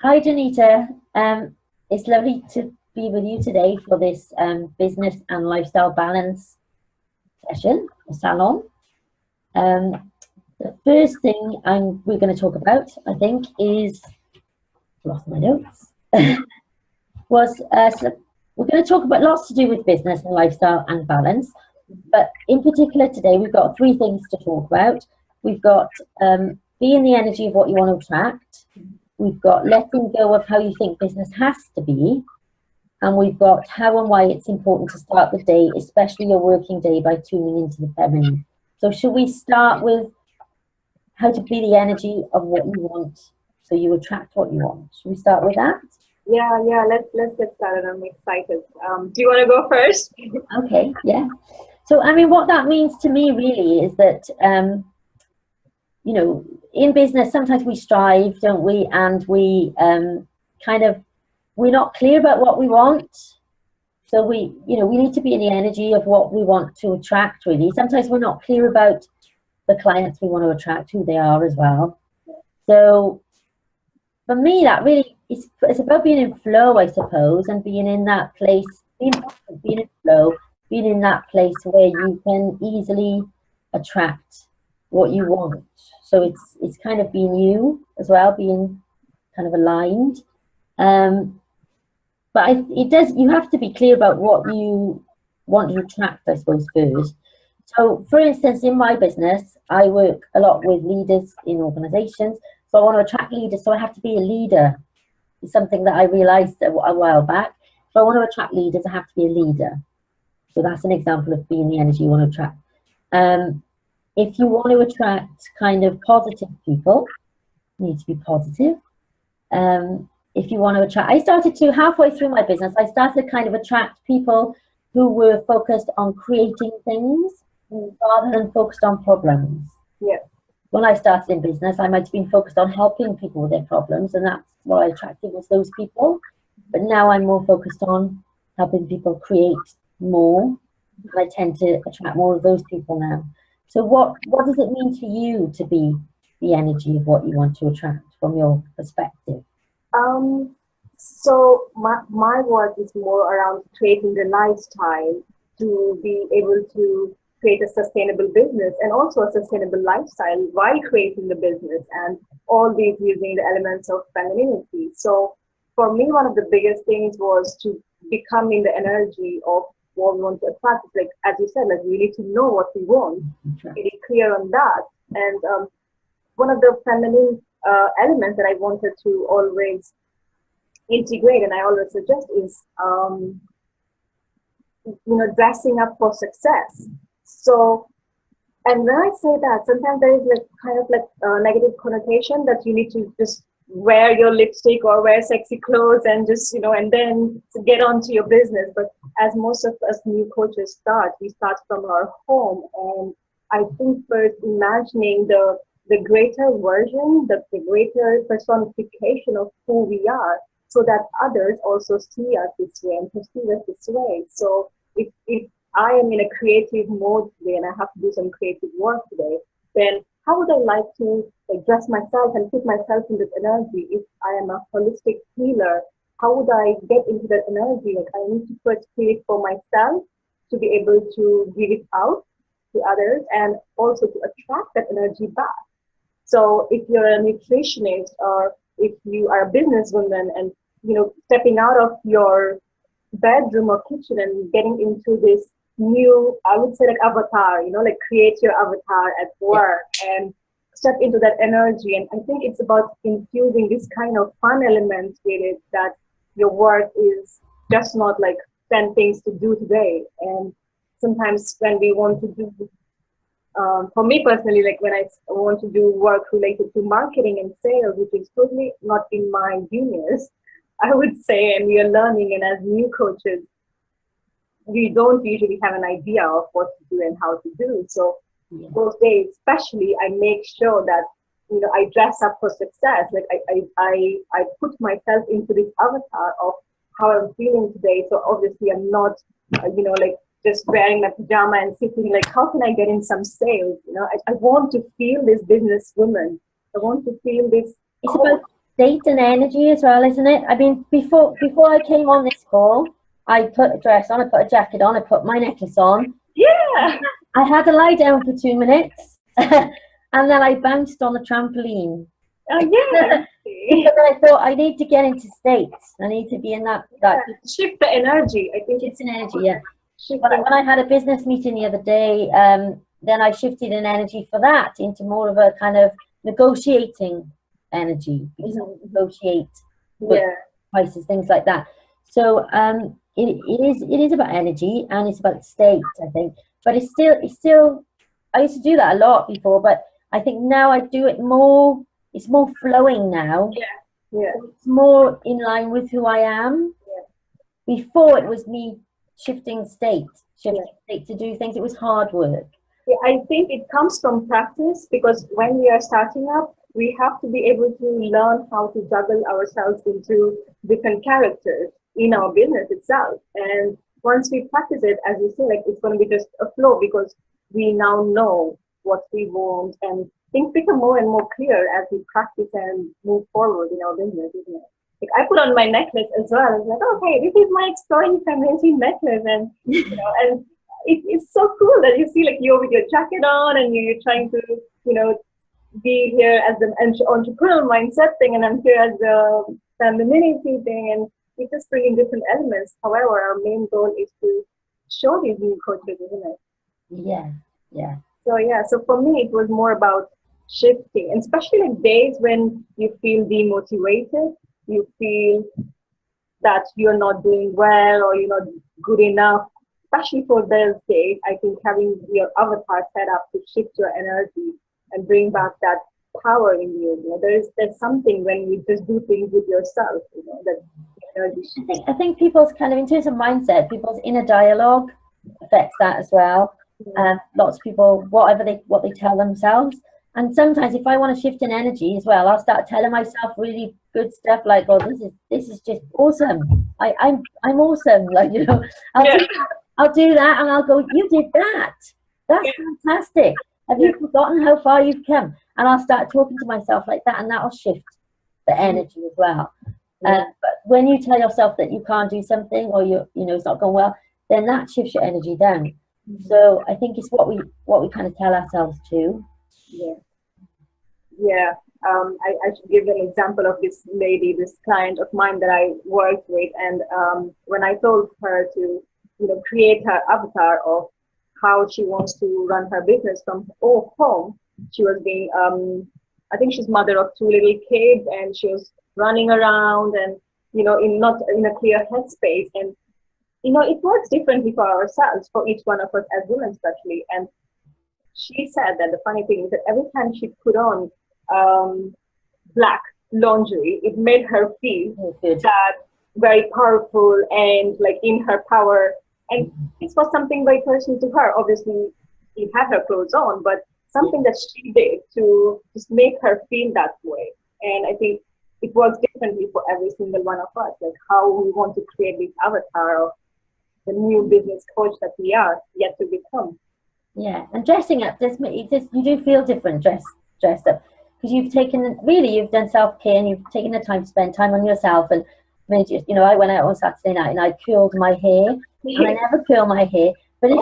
Hi, Jonita. It's lovely to be with you today for this business and lifestyle balance session, or salon. Um, the first thing we're going to talk about, I think, is lost my notes. was so we're going to talk about lots to do with business and lifestyle and balance, but in particular today we've got three things to talk about. We've got being the energy of what you want to attract. We've got letting go of how you think business has to be. And we've got how and why it's important to start the day, especially your working day, by tuning into the feminine. So should we start with how to be the energy of what you want so you attract what you want? Should we start with that? Yeah. Let's get started. I'm excited. Do you want to go first? Okay, yeah. So, I mean, what that means to me really is that, in business, sometimes we strive, don't we? And we we're not clear about what we want. So we need to be in the energy of what we want to attract, really. Sometimes we're not clear about the clients we want to attract, who they are as well. So for me, that really it's about being in flow, I suppose, and being in that place, being in flow, being in that place where you can easily attract what you want. So it's kind of being you as well, being kind of aligned. But it does. You have to be clear about what you want to attract, I suppose, first. So, for instance, in my business, I work a lot with leaders in organizations. So I want to attract leaders. So I have to be a leader. It's something that I realized a while back. If I want to attract leaders, I have to be a leader. So that's an example of being the energy you want to attract. If you want to attract kind of positive people, you need to be positive. If you want to attract, I started to, halfway through my business, I started to kind of attract people who were focused on creating things rather than focused on problems. Yeah. When I started in business, I might have been focused on helping people with their problems, and that's what I attracted, was those people. But now I'm more focused on helping people create more, and I tend to attract more of those people now. So what does it mean to you to be the energy of what you want to attract from your perspective? So my work is more around creating the lifestyle to be able to create a sustainable business and also a sustainable lifestyle while creating the business, and all these using the elements of femininity. So for me, one of the biggest things was to become in the energy of what we want to attract. Like, as you said, like we need to know what we want, be clear on that. And one of the feminine elements that I wanted to always integrate, and I always suggest, is dressing up for success. So, and when I say that, sometimes there is like kind of like a negative connotation that you need to just wear your lipstick or wear sexy clothes and just and then get on to your business. But as most of us new coaches start, we start from our home, and I think first imagining the greater version, the greater personification of who we are, so that others also see us this way and perceive us this way. So if I am in a creative mode today and I have to do some creative work today, then how would I like to dress myself and put myself in that energy? If I am a holistic healer, how would I get into that energy? Like, I need to first create for myself to be able to give it out to others and also to attract that energy back. So if you're a nutritionist, or if you are a businesswoman and stepping out of your bedroom or kitchen and getting into this new, I would say, like avatar, like create your avatar at work and step into that energy. And I think it's about infusing this kind of fun element with it, that your work is just not like 10 things to do today. And sometimes when we want to do, for me personally, like when I want to do work related to marketing and sales, which is totally not in my genius, I would say, and we are learning, and as new coaches, we don't usually have an idea of what to do and how to do. So those days, especially, I make sure that I dress up for success. Like I put myself into this avatar of how I'm feeling today. So obviously, I'm not like just wearing my pajama and sitting like, how can I get in some sales? I want to feel this businesswoman. I want to feel this. state and energy as well, isn't it? I mean, before I came on this call, I put a dress on, I put a jacket on, I put my necklace on. Yeah. I had to lie down for 2 minutes, and then I bounced on the trampoline. Yeah. Because I thought I need to get into states. I need to be in that shift the energy. I think it's an energy. Yeah. When I had a business meeting the other day, then I shifted an energy for that into more of a kind of negotiating energy, because I negotiate prices, things like that. So it is about energy, and it's about state, I think. But it's still I used to do that a lot before, but I think now I do it more. It's more flowing now. Yeah. It's more in line with who I am. Yeah. Before it was me shifting state to do things. It was hard work. Yeah, I think it comes from practice, because when we are starting up, we have to be able to learn how to juggle ourselves into different characters in our business itself. And once we practice it, as you say, like, it's going to be just a flow, because we now know what we want, and things become more and more clear as we practice and move forward in our business, isn't it? Like, I put on my necklace as well. It's like, okay, this is my exploring femininity necklace, and and it's so cool that you see, like, you're with your jacket on, and you're trying to, be here as the entrepreneurial mindset thing, and I'm here as the femininity thing, and we just bring in different elements. However, our main goal is to show these new coaches, isn't it? Yeah, yeah. So for me, it was more about shifting, and especially like days when you feel demotivated, you feel that you're not doing well or you're not good enough. Especially for those days, I think having your avatar set up to shift your energy and bring back that power in you. There's something when you just do things with yourself, that energy. I think people's kind of, in terms of mindset, people's inner dialogue affects that as well. Lots of people, what they tell themselves. And sometimes if I want to shift in energy as well, I'll start telling myself really good stuff like, oh, this is just awesome. I'm awesome. Like, I'll do that, and I'll go, you did that. That's fantastic. Have you forgotten how far you've come? And I'll start talking to myself like that, and that'll shift the energy as well. But when you tell yourself that you can't do something, or it's not going well, then that shifts your energy down. So I think it's what we kind of tell ourselves too. I should give an example of this lady, this client of mine that I worked with, and when I told her to create her avatar of how she wants to run her business from home, she was being I think she's mother of 2 little kids, and she was running around and not in a clear headspace, and it works differently for ourselves, for each one of us as women especially. And she said that the funny thing is that every time she put on black laundry, it made her feel that very powerful and like in her power. And this was something very personal to her. Obviously, she had her clothes on, but something that she did to just make her feel that way. And I think it works differently for every single one of us, like how we want to create this avatar of the new business coach that we are yet to become. Yeah, and dressing up you do feel different dressed up, because you've done self-care, and you've taken the time to spend time on yourself. And I went out on Saturday night and I curled my hair, and I never curl my hair, but it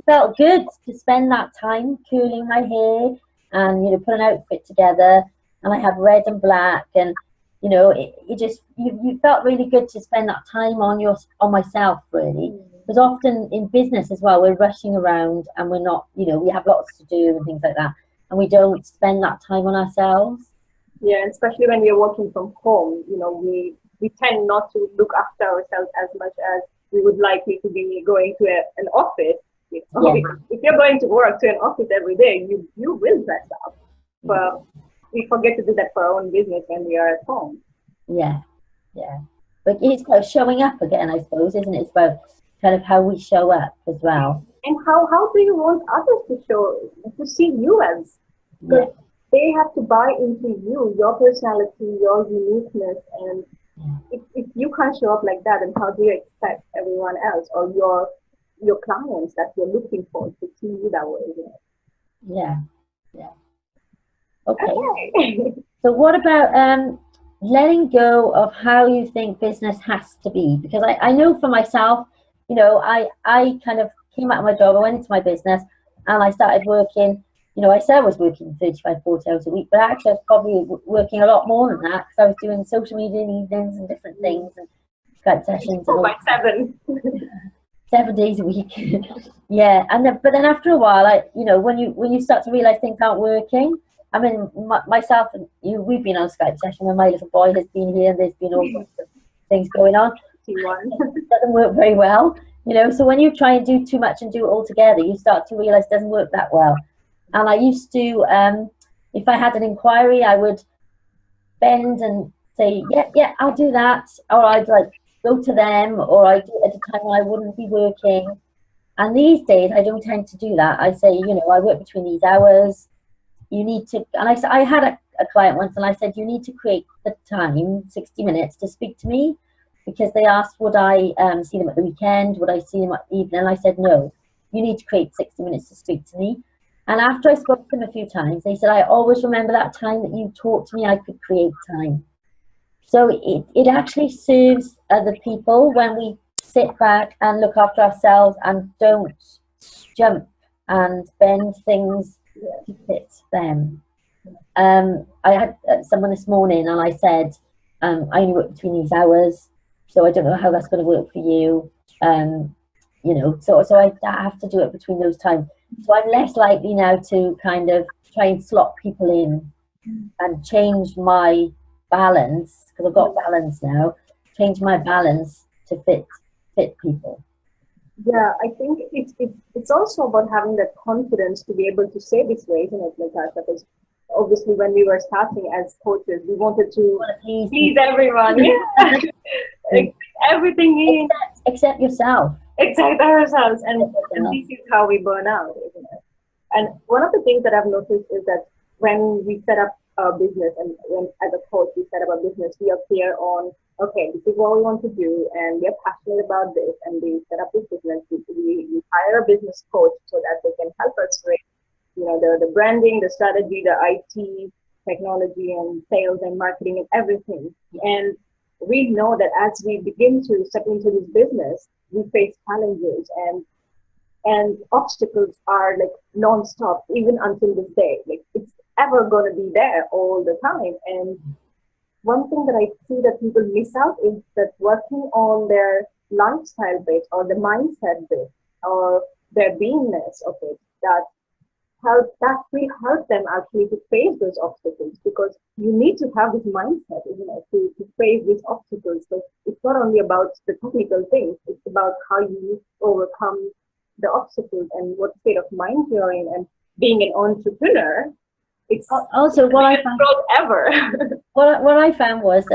felt good to spend that time curling my hair and put an outfit together. And I had red and black, and you felt really good to spend that time on myself, really. Because often in business as well, we're rushing around, and we're not, we have lots to do and things like that, and we don't spend that time on ourselves. Yeah, especially when we're working from home, we tend not to look after ourselves as much as we would likely to be going to an office. If you're going to work to an office every day, you will dress up. But we forget to do that for our own business when we are at home. Yeah. But it's about showing up again, I suppose, isn't it? It's about kind of how we show up as well. And how do you want others to see you as? Because they have to buy into you, your personality, your uniqueness, and if you can't show up like that, then how do you expect everyone else or your clients that you're looking for to see you that way? Yeah. Okay. So what about letting go of how you think business has to be. Because I know for myself, you know, I kind of came out of my job, I went into my business, and I started working. You know, I said I was working 35, 40 hours a week, but actually I was probably working a lot more than that, because I was doing social media in the evenings and different things, and Skype sessions. And by 7. 7 days a week. Yeah, and then, but then after a while, you know, when you start to realize things aren't working. I mean, myself and you, we've been on Skype session when my little boy has been here, and there's been all sorts of things going on. It doesn't work very well, you know. So when you try and do too much and do it all together, you start to realize it doesn't work that well. And I used to, if I had an inquiry, I would bend and say, yeah, I'll do that, or I'd like go to them, or I do it at a time when I wouldn't be working. And these days, I don't tend to do that. I say, you know, I work between these hours. You need to, and I had a client once, and I said, you need to create the time, 60 minutes, to speak to me, because they asked, would I see them at the weekend? Would I see them at the evening? And I said, no, you need to create 60 minutes to speak to me. And after I spoke to them a few times, they said, I always remember that time that you taught me I could create time. So it actually serves other people when we sit back and look after ourselves and don't jump and bend things to fit them. I had someone this morning, and I said, I only work between these hours, so I don't know how that's going to work for you. You know, so I have to do it between those times. So I'm less likely now to kind of try and slot people in and change my balance, because I've got balance now. Change my balance to fit people. Yeah, I think it's also about having that confidence to be able to say this way, isn't it, Natasha? Because obviously when we were starting as coaches, we wanted to please everyone. Yeah. Everything in. Except yourself. Except ourselves. And this is how we burn out, isn't it? And one of the things that I've noticed is that when we set up a business, and when as a coach we set up a business, we are clear on, okay, this is what we want to do, and we are passionate about this, and we set up this business. We hire a business coach so that they can help us with, you know, the branding, the strategy, the IT, technology, and sales and marketing and everything. And we know that as we begin to step into this business, we face challenges and obstacles are like non-stop, even until this day. Like, it's ever going to be there all the time. And one thing that I see that people miss out is that working on their lifestyle bit, or the mindset bit, or their beingness of it, that will help them actually to face those obstacles, because you need to have this mindset, isn't it, to face these obstacles. So it's not only about the technical things, it's about how you overcome the obstacles and what state of mind you're in. And being an entrepreneur, it's also what I found ever. what I found was,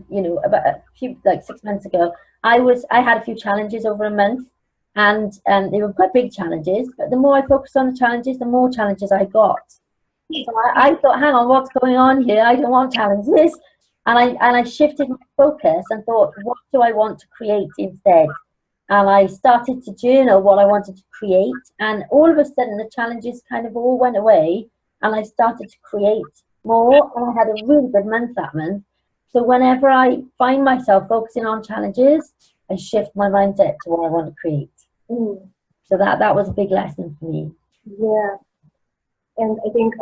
you know, about a few, like 6 months ago, I had a few challenges over a month, and they were quite big challenges. But the more I focused on the challenges, the more challenges I got. So I thought, hang on, what's going on here? I don't want challenges, and I shifted my focus and thought, what do I want to create instead? And I started to journal what I wanted to create, and all of a sudden the challenges kind of all went away, and I started to create more, and I had a really good month that month. So whenever I find myself focusing on challenges, I shift my mindset to what I want to create. So that was a big lesson for me. Yeah, and I think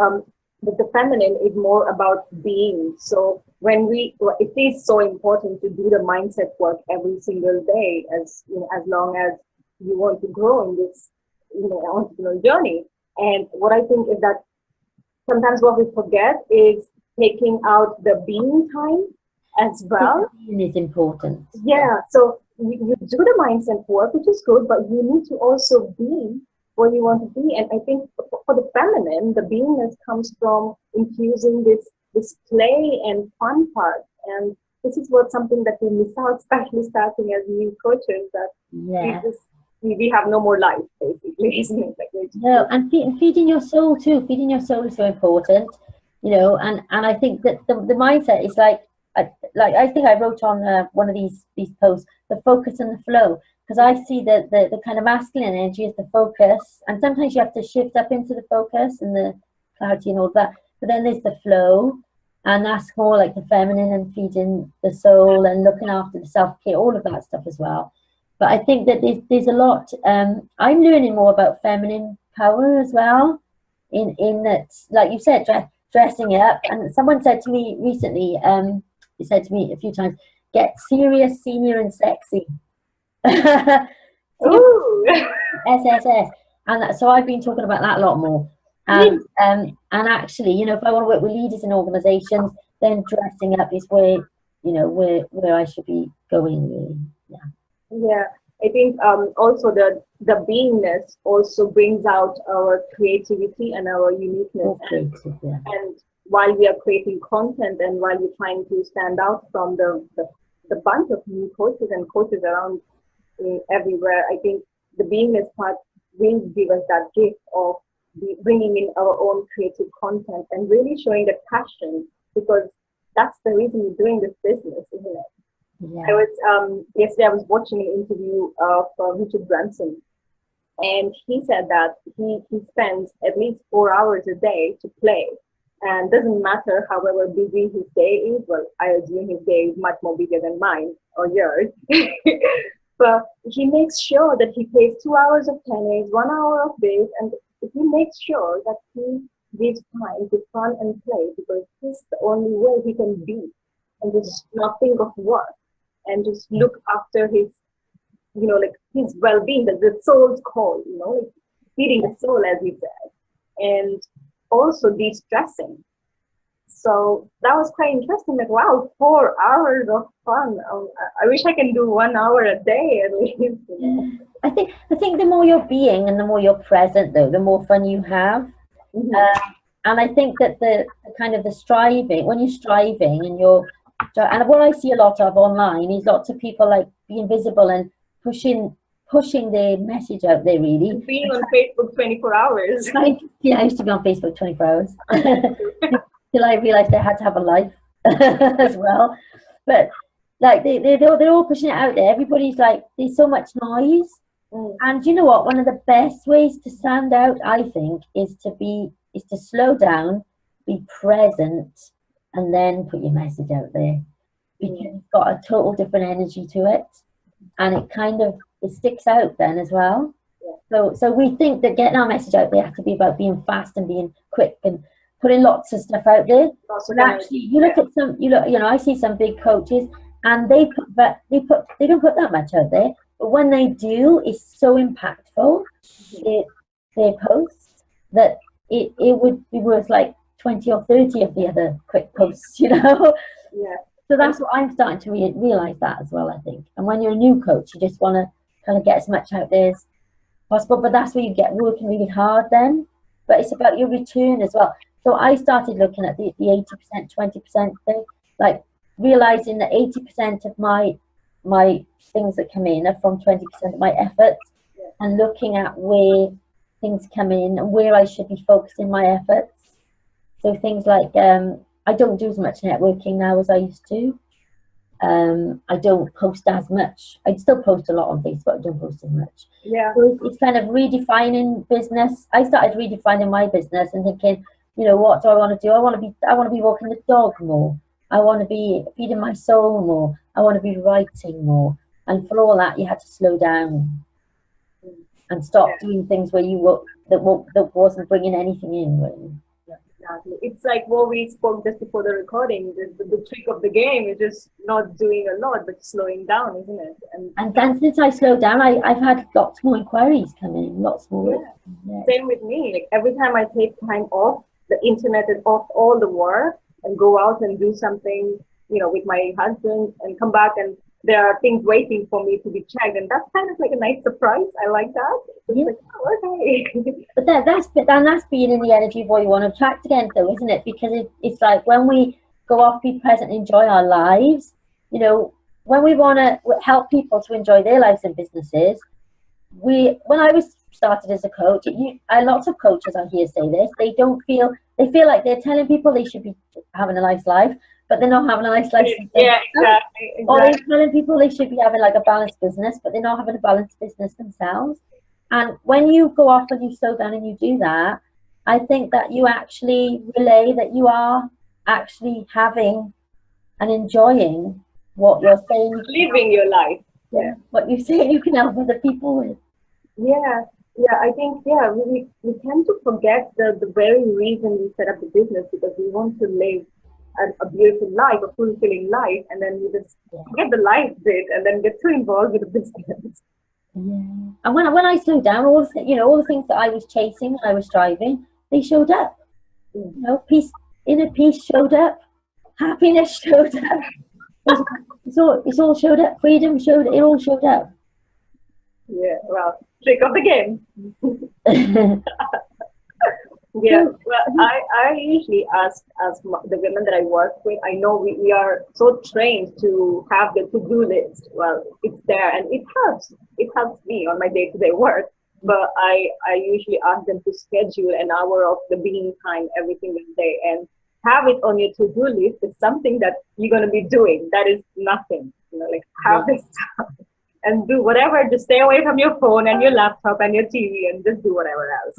the feminine is more about being. So it is so important to do the mindset work every single day, as you know, as long as you want to grow in this, you know, entrepreneurial journey. And what I think is that sometimes what we forget is taking out the being time as well. Being is important. Yeah, so you do the mindset work, which is good, but you need to also be where you want to be. And I think for the feminine, the beingness comes from infusing this play and fun part. And this is something that we miss out, especially starting as new coaches, that we have no more life, basically, isn't it? Like, no, and feeding your soul too. Feeding your soul is so important, you know. And I think that the mindset is like I think I wrote on one of these posts, the focus and the flow, because I see the kind of masculine energy is the focus, and sometimes you have to shift up into the focus and the clarity and all that. But then there's the flow, and that's more like the feminine and feeding the soul and looking after the self-care, all of that stuff as well. But I think that there's a lot. I'm learning more about feminine power as well. In that, like you said, dressing up. And someone said to me recently, he said to me a few times, get serious, senior, and sexy. Ooh. SSS. And so I've been talking about that a lot more. And actually, you know, if I want to work with leaders in organizations, then dressing up is where, you know, where I should be going, really. Yeah, I think also the beingness also brings out our creativity and our uniqueness. And while we are creating content and while we're trying to stand out from the bunch of new coaches and coaches around everywhere, I think the beingness part will give us that gift of bringing in our own creative content and really showing the passion, because that's the reason we're doing this business, isn't it? Yeah. I was yesterday I was watching an interview of Richard Branson, and he said that he spends at least 4 hours a day to play, and doesn't matter however busy his day is. Well, I assume his day is much more bigger than mine or yours. But he makes sure that he plays 2 hours of tennis, 1 hour of this, and he makes sure that he gives time to fun and play, because this is the only way he can be and just not think of work and just look after his, you know, like his well-being, the soul's call, you know, like feeding the soul, as you said, and also de-stressing. So that was quite interesting. Like, wow, 4 hours of fun. I wish I can do 1 hour a day at least. You know? I think the more you're being and the more you're present, though, the more fun you have. Mm-hmm. And I think that the kind of the striving, when you're striving and what I see a lot of online is lots of people like being visible and pushing their message out there, really. Being on Facebook 24 hours. I used to be on Facebook 24 hours till I realized I had to have a life as well. But like they're all pushing it out there. Everybody's like, there's so much noise. And you know what? One of the best ways to stand out, I think, is to slow down, be present, and then put your message out there, because it's got a total different energy to it, and it sticks out then as well. So we think that getting our message out there has to be about being fast and being quick and putting lots of stuff out there. But actually, you look at I see some big coaches, and they don't put that much out there, but when they do, it's so impactful, their posts, that it would be worth like 20 or 30 of the other quick posts, you know. So that's what I'm starting to realize that as well, I think. And when you're a new coach, you just want to kind of get as much out there as possible, but that's where you get working really hard then. But it's about your return as well. So I started looking at the 80%, 20% thing, like realizing that 80% of my things that come in are from 20% of my efforts, and looking at where things come in and where I should be focusing my efforts. So things like I don't do as much networking now as I used to. I don't post as much. I still post a lot on Facebook. I don't post as much. So it's kind of redefining business. I started redefining my business and thinking, you know, what do I want to do? I want to be walking the dog more. I want to be feeding my soul more. I want to be writing more. And for all that, you had to slow down and stop doing things where that wasn't bringing anything in, really. Exactly. It's like what we spoke just before the recording. The trick of the game is just not doing a lot, but slowing down, isn't it? And then since I slowed down, I've had lots more inquiries come in, lots more. Same with me. Like every time I take time off the internet and off all the work and go out and do something, you know, with my husband, and come back and there are things waiting for me to be checked, and that's kind of like a nice surprise. I like that. It's like, oh, okay. But that's being in the energy of what you want to attract again, though, isn't it? Because it's like when we go off, be present, enjoy our lives. You know, when we want to help people to enjoy their lives and businesses, when I was started as a coach, lots of coaches I hear say this. They feel like they're telling people they should be having a nice life, but they're not having a nice life. Yeah, exactly. Or they're telling people they should be having like a balanced business, but they're not having a balanced business themselves. And when you go off and you slow down and you do that, I think that you actually relay that you are actually having and enjoying what you're saying, living your life. Yeah. what you say you can help other people with. Yeah, yeah, I think, yeah, we tend to forget the very reason we set up the business, because we want to live a beautiful life, a fulfilling life, and then we just forget the life bit and then get too involved with the business. Yeah. And when I slowed down, all the all the things that I was chasing when I was striving, they showed up. You know, peace, inner peace showed up, happiness showed up. It's all showed up. Freedom showed. It all showed up. Yeah, well, trick of the game. Yeah, well, I usually ask the women that I work with. I know we are so trained to have the to-do list. Well, it's there and it helps. It helps me on my day-to-day work. But I usually ask them to schedule an hour of the being time every single day and have it on your to-do list is something that you're going to be doing. That is nothing. You know, like have this stuff and do whatever. Just stay away from your phone and your laptop and your TV and just do whatever else.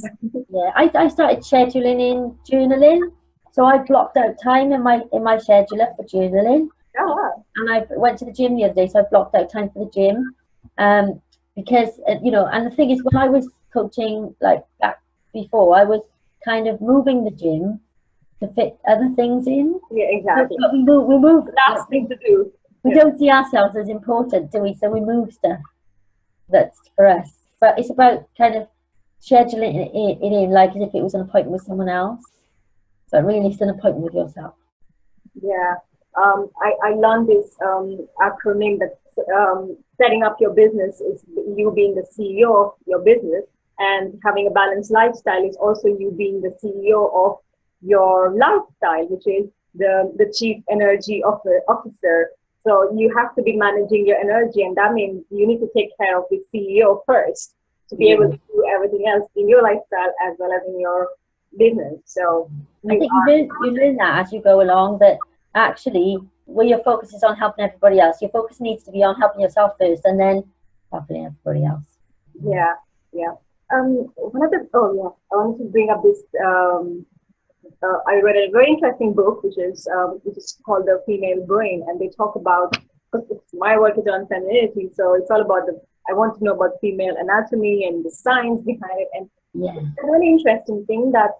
Yeah, I started scheduling in journaling, so I blocked out time in my scheduler for journaling. Oh, wow. And I went to the gym the other day, so I blocked out time for the gym. Because and the thing is, when I was coaching like back before, I was kind of moving the gym to fit other things in. Yeah, exactly. So we move. Last thing to do. We don't see ourselves as important, do we? So we move stuff that's for us. But it's about kind of scheduling it in like as if it was an appointment with someone else. But really, it's an appointment with yourself. Yeah. I learned this acronym that setting up your business is you being the CEO of your business, and having a balanced lifestyle is also you being the CEO of your lifestyle, which is the chief energy officer. So you have to be managing your energy, and that means you need to take care of the CEO first to be able to do everything else in your lifestyle as well as in your business. So I think you learn that as you go along, that actually where your focus is on helping everybody else, your focus needs to be on helping yourself first and then helping everybody else. Yeah, yeah. I wanted to bring up this. I read a very interesting book, which is called The Female Brain, and they talk about, because my work is on femininity, so it's all about I want to know about female anatomy and the science behind it. And it's a really interesting thing that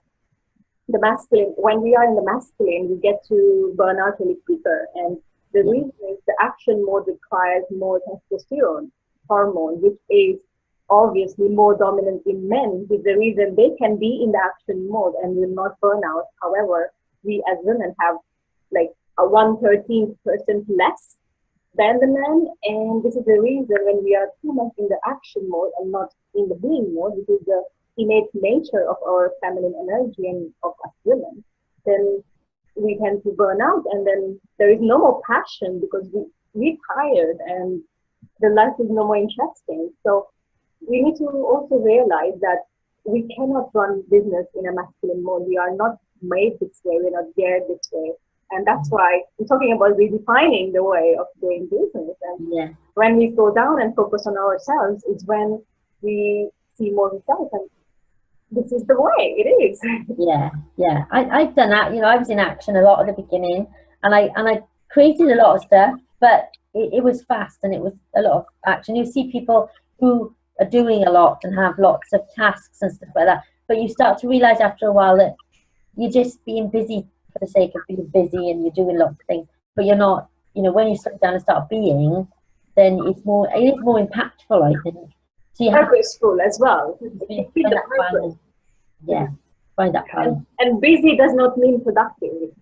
the masculine, when we are in the masculine, we get to burn out really quicker. And the reason is the action mode requires more testosterone hormone, which is obviously more dominant in men, is the reason they can be in the action mode and will not burn out. However, we as women have like a 1/13% less than the men, and this is the reason when we are too much in the action mode and not in the being mode, which is the innate nature of our feminine energy and of us women, then we tend to burn out, and then there is no more passion because we're tired and the life is no more interesting. So we need to also realize that we cannot run business in a masculine mode. We are not made this way. We're not geared this way. And that's why we're talking about redefining the way of doing business. And when we go down and focus on ourselves is when we see more results. And this is the way it is. Yeah. I've done that. I was in action a lot at the beginning, and I created a lot of stuff, but it was fast and it was a lot of action. You see people who are doing a lot and have lots of tasks and stuff like that, but you start to realize after a while that you're just being busy for the sake of being busy, and you're doing lots of things, but you're not, when you slow down and start being, then it is more impactful, I think. So you purposeful as well. Find that balance. Yeah, find that balance. And busy does not mean productive.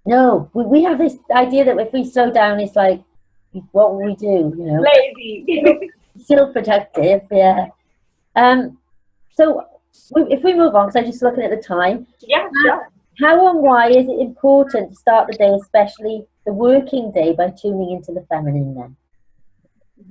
No, we have this idea that if we slow down, it's like, what will we do? Lazy. Still productive, yeah. So if we move on, because I'm just looking at the time. Yeah. How and why is it important to start the day, especially the working day, by tuning into the feminine then?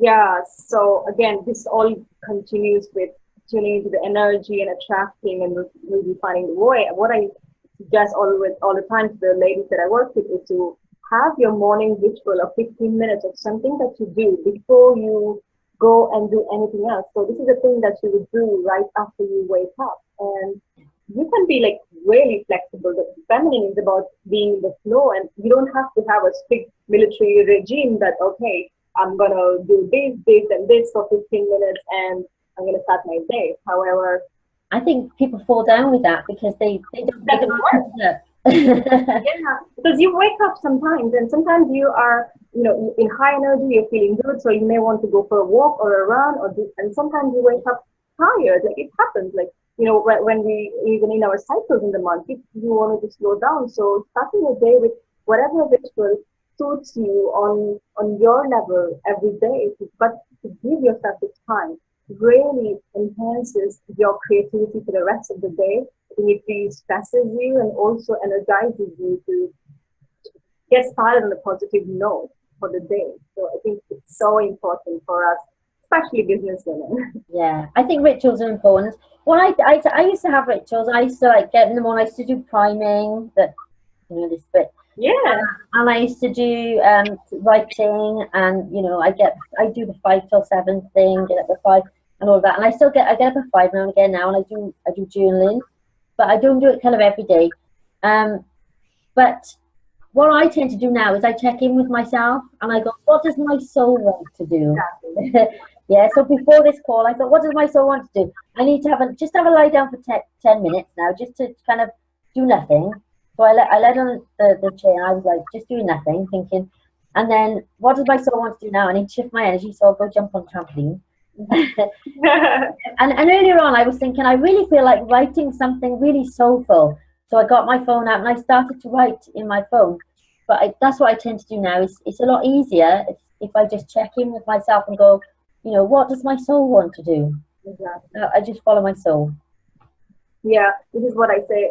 Yeah, so again, this all continues with tuning into the energy and attracting and redefining the way. What I suggest all the time to the ladies that I work with is to have your morning ritual of 15 minutes of something that you do before you go and do anything else. So this is a thing that you would do right after you wake up. And you can be like really flexible. The feminine is about being in the flow, and you don't have to have a strict military regime that, okay, I'm gonna do this, and this for 15 minutes, and I'm gonna start my day. However, I think people fall down with that because they doesn't work. keep it up. Yeah, because you wake up sometimes, and sometimes you are, in high energy, you're feeling good, so you may want to go for a walk or a run, and sometimes you wake up tired. Like it happens, like when we even in our cycles in the month, if you wanted to slow down, so starting your day with whatever ritual suits you on your level every day, but to give yourself this time really enhances your creativity for the rest of the day. I think it de-stresses you and also energizes you to get started on a positive note for the day. So I think it's so important for us, especially business women. Yeah, I think rituals are important. Well, I used to have rituals. I used to like get in the morning. I used to do priming, that this bit. Yeah. And I used to do writing, and I do the 5 till 7 thing, get up at 5 and all that. And I get up at 5 now and again now, and I do journaling, but I don't do it kind of every day. But what I tend to do now is I check in with myself and I go, what does my soul want to do? Exactly. Yeah, so before this call, I thought, what does my soul want to do? I need to have a lie down for 10 minutes now, just to kind of do nothing. So I lay on the chair and I was like, just doing nothing, thinking. And then, what does my soul want to do now? I need to shift my energy, so I'll go jump on the trampoline. and earlier on, I was thinking, I really feel like writing something really soulful. So I got my phone out and I started to write in my phone. But that's what I tend to do now. It's a lot easier if I just check in with myself and go, what does my soul want to do? Exactly. I just follow my soul. Yeah, this is what I say.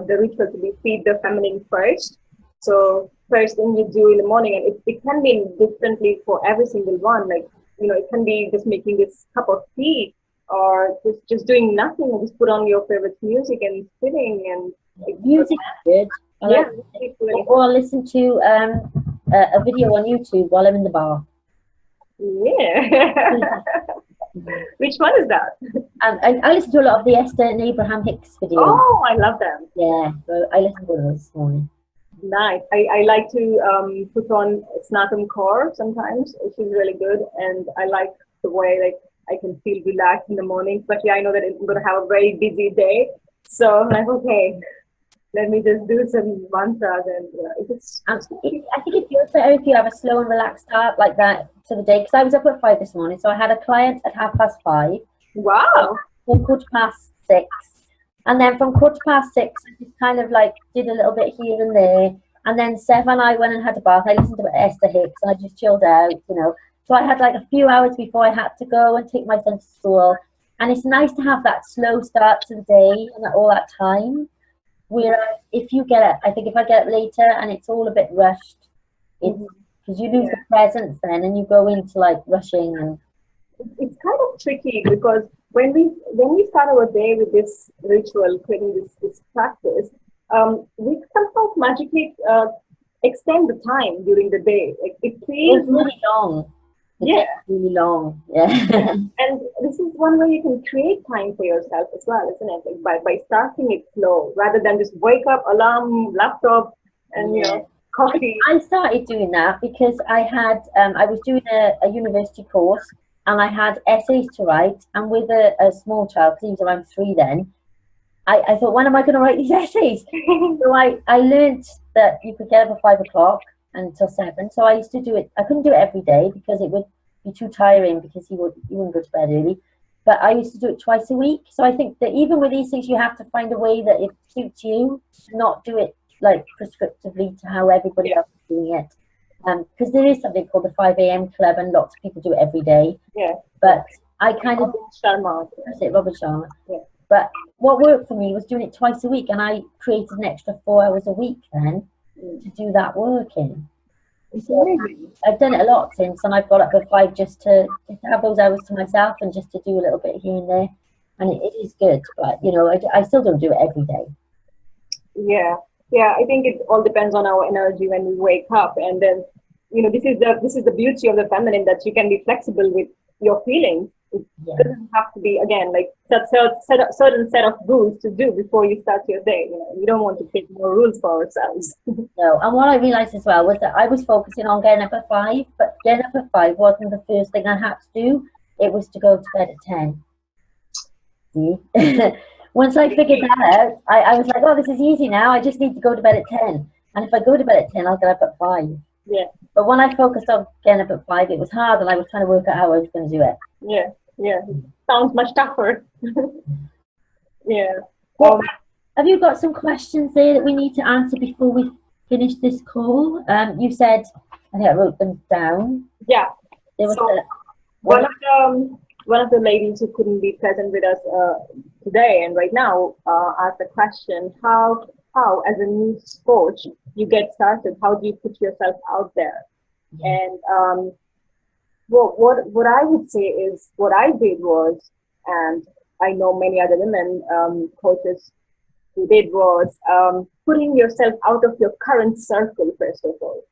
The ritual to be feed the feminine first. So first thing you do in the morning, and it can be differently for every single one. Like it can be just making this cup of tea, or just doing nothing, and just put on your favorite music and sitting and music is good. Or I'll listen to a video on YouTube while I'm in the bath. Yeah. Which one is that? I listen to a lot of the Esther and Abraham Hicks videos. Oh, I love them. Yeah, so I listened to those this morning. Nice. I like to put on Snatam Kaur sometimes. She's really good, and I like the way I can feel relaxed in the morning. Especially I know that I'm going to have a very busy day, so I'm like, okay, let me just do some mantras, and I think it feels better if you have a slow and relaxed start like that to the day. Because I was up at 5 this morning, so I had a client at 5:30. Wow. From 6:15. And then from 6:15, I just kind of like did a little bit here and there. And then 7, I went and had a bath. I listened to Esther Hicks and I just chilled out, So I had like a few hours before I had to go and take my son to school. And it's nice to have that slow start to the day and all that time. Whereas if I get up later and it's all a bit rushed, because you lose the presence then and you go into like rushing. And it's kind of tricky because when we start our day with this ritual, creating this practice, we somehow magically extend the time during the day. Like it feels really long. Really long. Yeah. And this is one way you can create time for yourself as well, isn't it? Like by starting it slow, rather than just wake up, alarm, laptop, and coffee. I started doing that because I was doing a university course and I had essays to write, and with a small child, because he was around 3 then, I thought, when am I going to write these essays? So I learned that you could get up at 5 o'clock until 7. So I used to do it. I couldn't do it every day because it would be too tiring because you wouldn't go to bed early. But I used to do it twice a week. So I think that even with these things, you have to find a way that it suits you, not do it like prescriptively to how everybody else is doing it. Because there is something called the 5 a.m. club, and lots of people do it every day. Yeah. But I kind of Robert Sharma. Yeah. But what worked for me was doing it twice a week, and I created an extra 4 hours a week then to do that work in. So I've done it a lot since, and I've got up at 5 just to have those hours to myself and just to do a little bit here and there, and it is good. But I still don't do it every day. Yeah. I think it all depends on our energy when we wake up, and then this is the beauty of the feminine, that you can be flexible with your feelings. It doesn't have to be, again, like certain set of rules to do before you start your day. You know, we don't want to take more rules for ourselves. No, and what I realised as well was that I was focusing on getting up at 5, but getting up at 5 wasn't the first thing I had to do. It was to go to bed at 10. See? Once I figured that out, I was like, oh, this is easy now. I just need to go to bed at 10. And if I go to bed at 10, I'll get up at 5. Yeah. But when I focused on getting up at 5, it was hard, and I was trying to work out how I was going to do it. Yeah, yeah. Sounds much tougher. Yeah. Well, have you got some questions there that we need to answer before we finish this call? You said, I think I wrote them down. Yeah. There was so one of the ladies who couldn't be present with us today and right now asked the question, how as a new coach you get started? How do you put yourself out there? And what I would say is, what I did was, and I know many other women coaches who did, was putting yourself out of your current circle. First of all,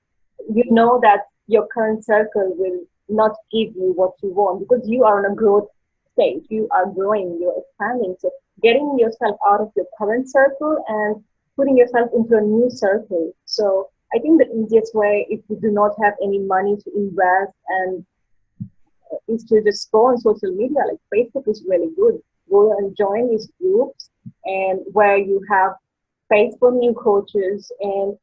you know that your current circle will not give you what you want, because you are on a growth stage. You are growing, you're expanding. So getting yourself out of your current circle and putting yourself into a new circle. So I think the easiest way, if you do not have any money to invest, and is to just go on social media. Like Facebook is really good. Go and join these groups, and where you have space for new coaches. And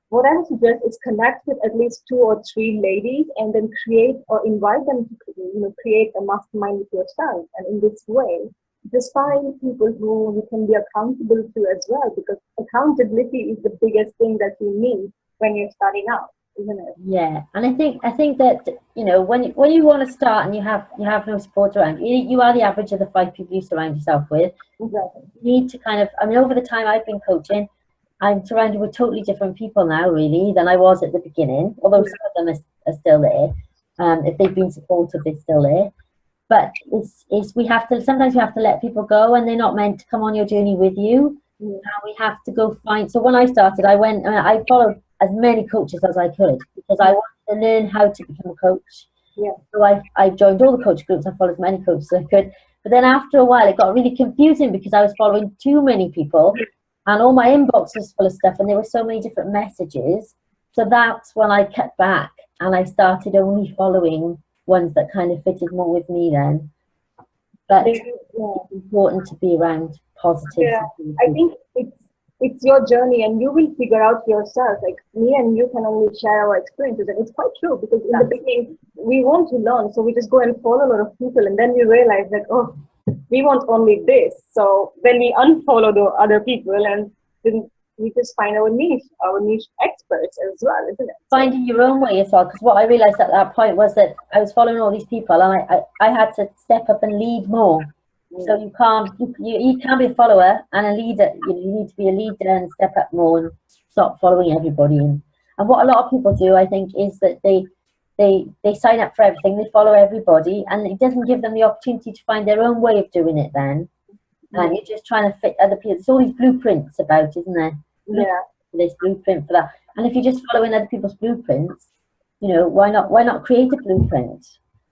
what I would suggest is connect with at least 2 or 3 ladies, and then create or invite them to create a mastermind with yourself. And in this way, just find people who you can be accountable to as well, because accountability is the biggest thing that you need when you're starting out, isn't it? Yeah, and I think that, you know, when you want to start and you have no support around you, you are the average of the 5 people you surround yourself with. Exactly. You need to kind of, I mean, over the time I've been coaching, I'm surrounded with totally different people now, really, than I was at the beginning. Although some of them are still there. If they've been supportive, they're still there. But it's sometimes we have to let people go, and they're not meant to come on your journey with you. And we have to go find. So when I started, I followed as many coaches as I could, because I wanted to learn how to become a coach. Yeah. So I joined all the coach groups. I followed as many coaches as I could. But then after a while, it got really confusing, because I was following too many people, and all my inbox was full of stuff, and there were so many different messages. So that's when I cut back, and I started only following ones that kind of fitted more with me then. But it's important to be around positive. Yeah, I think it's your journey, and you will figure out yourself. Like me and you can only share our experiences, and it's quite true, because in the beginning we want to learn, so we just go and follow a lot of people, and then we realize that, oh, we want only this. So then we unfollow the other people, and then we just find our niche experts as well, isn't it? Finding your own way as well, because what I realized at that point was that I was following all these people, and I had to step up and lead more. So you can't be a follower and a leader. You need to be a leader and step up more and stop following everybody. And what a lot of people do, I think, is that they sign up for everything, they follow everybody, and it doesn't give them the opportunity to find their own way of doing it then. And you're just trying to fit other people. There's all these blueprints about, isn't there? Yeah. This blueprint for that. And if you're just following other people's blueprints, you know, why not create a blueprint?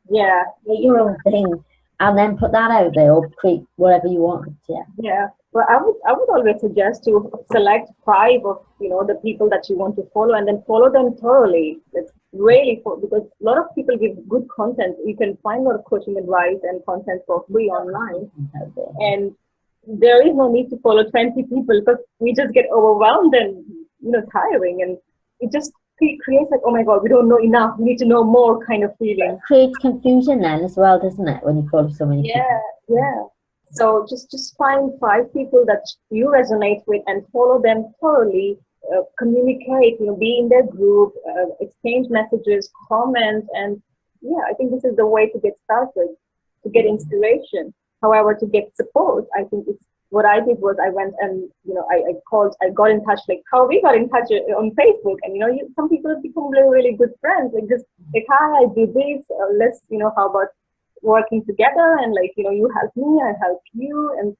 Yeah. Create your own thing, and then put that out there, or create whatever you want. Yeah. Yeah. Well, I would always suggest to select 5 of the people that you want to follow, and then follow them thoroughly. It's really because a lot of people give good content. You can find a lot of coaching advice and content for free online, and there is no need to follow 20 people, because we just get overwhelmed and tiring, and it just creates like, oh my god, we don't know enough, we need to know more kind of feeling. It creates confusion then as well, doesn't it, when you follow so many people? Yeah. So just find 5 people that you resonate with and follow them thoroughly. Communicate, be in their group, exchange messages, comment, and I think this is the way to get started, to get inspiration. However, to get support, I think what I did was I went and I got in touch, like how we got in touch on Facebook, and some people have become really, really good friends, like just like, hi, I do this, let's how about working together, and like you help me, I help you, and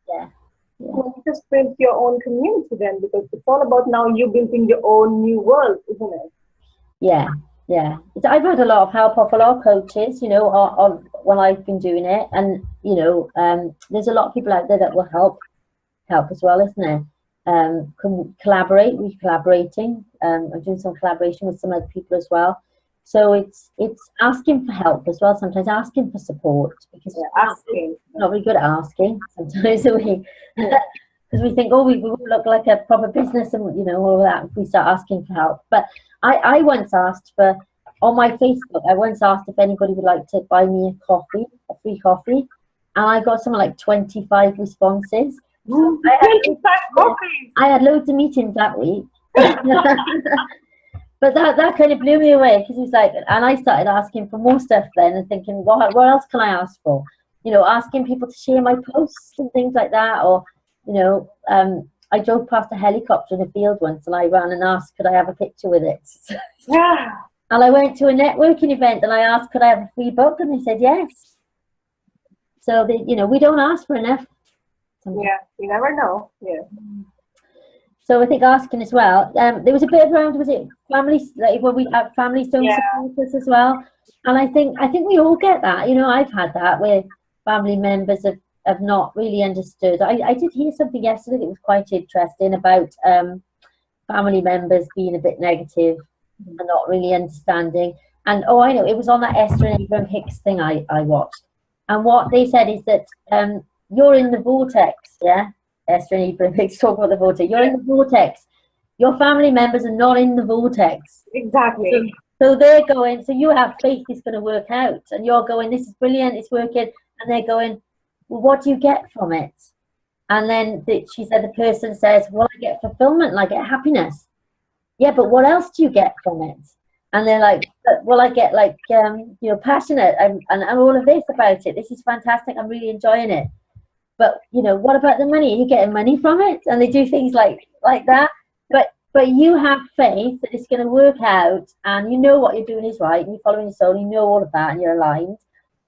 you just build your own community then, because it's all about now you building your own new world, isn't it? Yeah. I've had a lot of help off a lot of coaches, or when I've been doing it. And you know, there's a lot of people out there that will help as well, isn't there? Can collaborate. We're collaborating. I'm doing some collaboration with some other people as well. So it's asking for help as well. Sometimes asking for support, because asking. we're not very good at asking. Sometimes we, because we think, oh, we will look like a proper business, and you know, all that. If we start asking for help, but I once asked for, on my Facebook, I once asked if anybody would like to buy me a coffee, a free coffee, and I got something like 25 responses. So I had loads of meetings that week. But that kind of blew me away, because it was like, and I started asking for more stuff then, and thinking, what else can I ask for? You know, asking people to share my posts and things like that. Or, you know, I drove past a helicopter in a field once, and I ran and asked, could I have a picture with it? Yeah. And I went to a networking event, and I asked, could I have a free book? And they said yes. So they, you know, we don't ask for enough. Yeah, you never know. Yeah. So I think asking as well. There was a bit around, was it families, like when we have families don't support us as well. And I think we all get that. You know, I've had that where family members have not really understood. I did hear something yesterday that was quite interesting about family members being a bit negative and not really understanding. And oh, I know, it was on that Esther and Abraham Hicks thing I watched. And what they said is that you're in the vortex, yeah? Esther and Abraham Hicks talk about the vortex. You're in the vortex. Your family members are not in the vortex. Exactly. So they're going, so you have faith it's going to work out. And you're going, this is brilliant, it's working. And they're going, well, what do you get from it? And then she said, the person says, well, I get fulfillment, and I get happiness. Yeah, but what else do you get from it? And they're like, well, I get like, you know, passionate and all of this about it. This is fantastic. I'm really enjoying it. But, you know, what about the money? Are you getting money from it? And they do things like that. But you have faith that it's going to work out, and you know what you're doing is right, and you're following your soul, you know all of that, and you're aligned.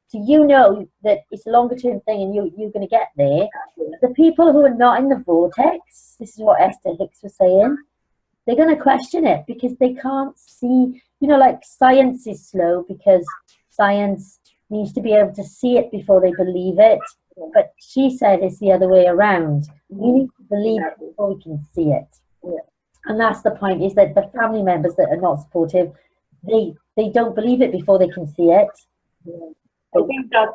So you know that it's a longer term thing, and you're going to get there. But the people who are not in the vortex, this is what Esther Hicks was saying, they're going to question it, because they can't see, you know, like science is slow, because science needs to be able to see it before they believe it. But she said it's the other way around. We need to believe it before we can see it. Yeah. And that's the point, is that the family members that are not supportive, they don't believe it before they can see it. Yeah. I think that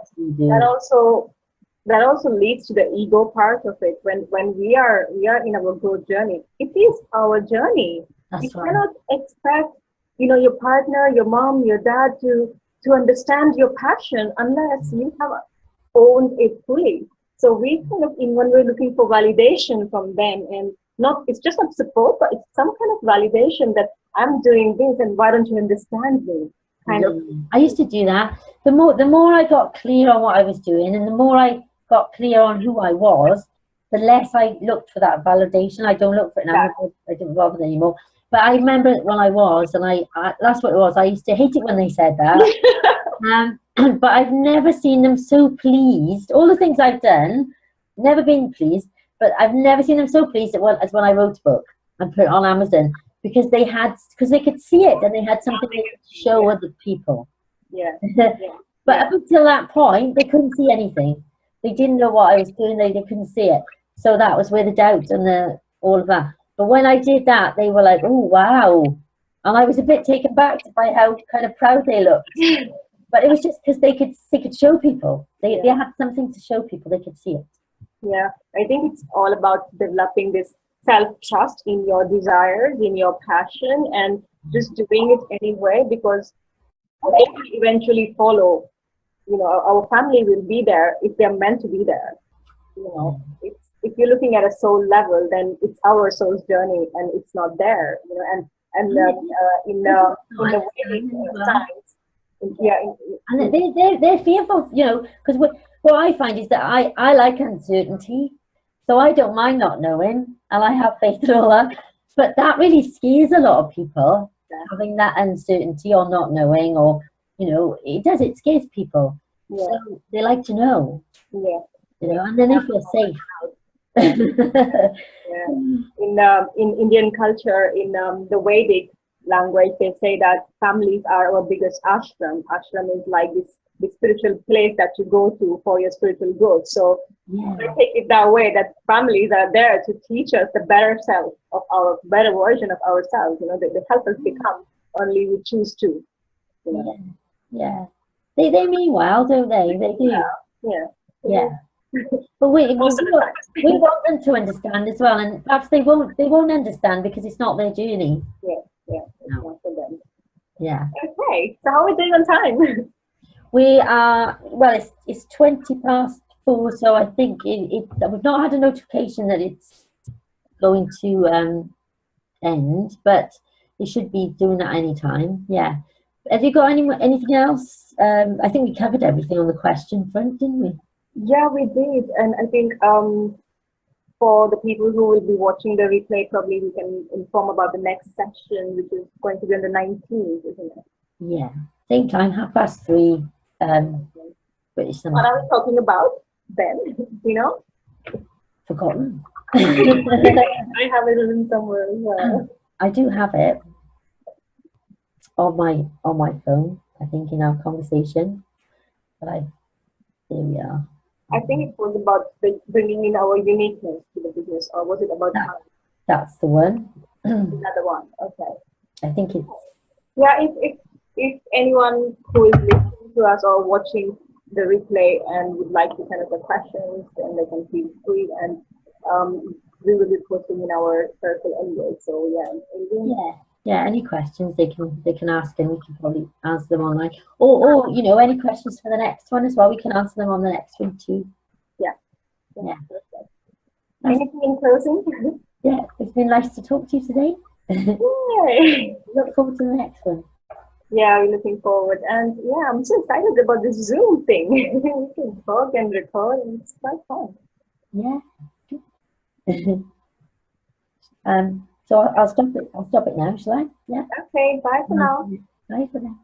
also leads to the ego part of it. When we are in our growth journey, it is our journey. You cannot expect, you know, your partner, your mom, your dad to understand your passion unless you have owned it fully. So we kind of, when we're looking for validation from them, and it's just not support, but it's some kind of validation that I'm doing this, and why don't you understand me? Kind of. I used to do that. The more I got clear on what I was doing, and the more I got clear on who I was, the less I looked for that validation. I don't look for it now. I don't bother anymore. But I remember when I was, and I that's what it was. I used to hate it when they said that. But I've never seen them so pleased. All the things I've done, never been pleased, but I've never seen them so pleased as when I wrote a book and put it on Amazon, because they could see it, and they had something to show other people. Yeah. But up until that point, they couldn't see anything. They didn't know what I was doing. They couldn't see it. So that was where the doubt and all of that. But when I did that, they were like, oh, wow. And I was a bit taken back by how kind of proud they looked. But it was just because they could show people. They had something to show people. They could see it. Yeah, I think it's all about developing this self-trust in your desires, in your passion, and just doing it anyway, because they will eventually follow. You know, our family will be there if they're meant to be there. You know, if you're looking at a soul level, then it's our soul's journey, and it's not there. You know, and in the way science. And they're fearful, you know, because what I find is that I like uncertainty, so I don't mind not knowing, and I have faith in all that. But that really scares a lot of people, having that uncertainty or not knowing, or you know, it scares people. Yeah. So they like to know. Yeah. You know, and then they feel safe. Yeah. In Indian culture, in the Vedic, language, they say that families are our biggest ashram. Ashram is like this spiritual place that you go to for your spiritual growth. So Yeah. I take it that way, that families are there to teach us the better self of our better version of ourselves. You know, they help us become, only we choose to. You know? Yeah. They mean well, don't they? They do. Yeah. Yeah. But we Most of the time. want them to understand as well, and perhaps they won't understand because it's not their journey. Yeah. It's No. not for them. Yeah. Okay, so how are we doing on time? We are, well, it's 4:20, so I think we've not had a notification that it's going to end, but it should be doing that any time. Yeah. Have you got anything else? I think we covered everything on the question front, didn't we? Yeah, we did, and I think for the people who will be watching the replay, probably we can inform about the next session, which is going to be on the 19th, isn't it? Yeah. Same time, 3:30. British Summer. What are we talking about then? Do you know? Forgotten. I have it written somewhere as well. I do have it on my phone, I think, in our conversation. But there we are. I think it was about bringing in our uniqueness to the business, or was it about That's the one. another one? Okay. I think it's. Yeah, if anyone who is listening to us or watching the replay and would like to send us a questions, then they can feel free, and we will be posting in our circle anyway. So Yeah. Any questions they can ask, and we can probably answer them online. Or you know, any questions for the next one as well, we can answer them on the next one too. Yeah. Perfect. Anything in closing? Yeah, it's been nice to talk to you today. Yay. Look forward to the next one. Yeah, we're looking forward, and yeah, I'm so excited about this Zoom thing. We can talk and record, and it's quite fun. Yeah. So I'll stop it now, shall I? Yeah. Okay, bye for now. Bye for now.